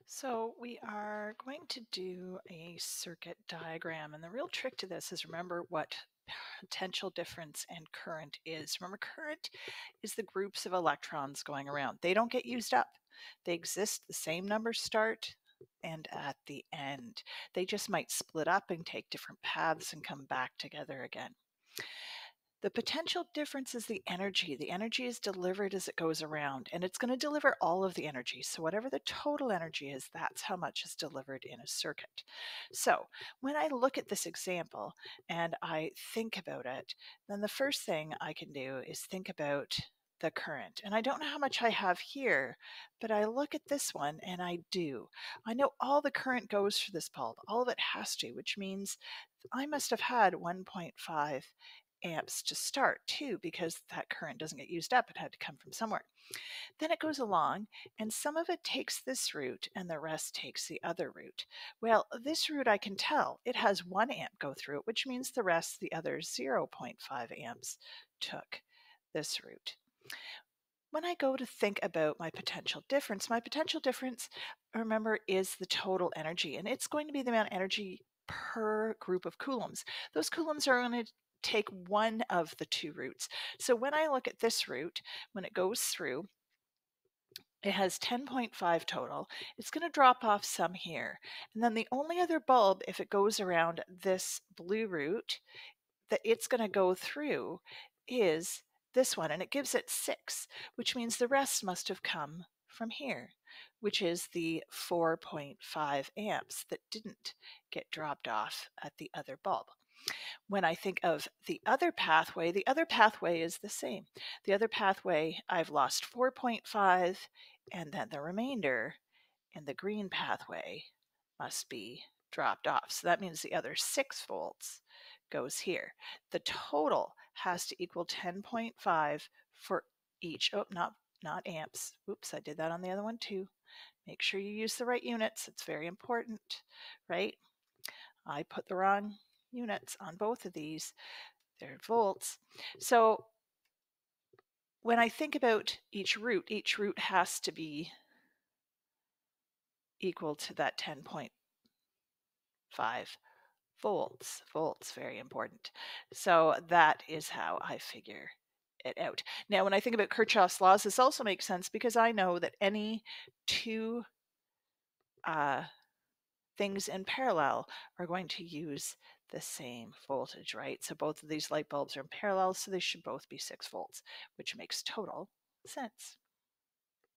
So we are going to do a circuit diagram, and the real trick to this is remember what potential difference and current is. Remember, current is the groups of electrons going around. They don't get used up. They exist the same number start and at the end. They just might split up and take different paths and come back together again. The potential difference is the energy. The energy is delivered as it goes around, and it's going to deliver all of the energy. So whatever the total energy is, that's how much is delivered in a circuit. So when I look at this example and I think about it, then the first thing I can do is think about the current. And I don't know how much I have here, but I look at this one and I do. I know all the current goes for this bulb. All of it has to, which means I must have had 1.5 amps to start too, because that current doesn't get used up. It had to come from somewhere. Then it goes along, and some of it takes this route and the rest takes the other route. Well, this route I can tell it has 1 amp go through it, which means the rest, the other 0.5 amps, took this route. When I go to think about my potential difference, remember, is the total energy, and it's going to be the amount of energy per group of coulombs. Those coulombs are going to take one of the two routes. So when I look at this route, when it goes through, it has 10.5 total. It's going to drop off some here. And then the only other bulb, if it goes around this blue route, that it's going to go through is this one, and it gives it 6, which means the rest must have come from here, which is the 4.5 amps that didn't get dropped off at the other bulb. When I think of the other pathway is the same. The other pathway, I've lost 4.5, and then the remainder in the green pathway must be dropped off. So that means the other 6 volts goes here. The total has to equal 10.5 for each. Oh, not amps. Oops, I did that on the other one too. Make sure you use the right units. It's very important, right? I put the wrong units on both of these. They're volts. So when I think about each route has to be equal to that 10.5 volts. Volts, very important. So that is how I figure it out. Now, when I think about Kirchhoff's laws, this also makes sense because I know that any two things in parallel are going to use the same voltage, right? So both of these light bulbs are in parallel, so they should both be 6 volts, which makes total sense.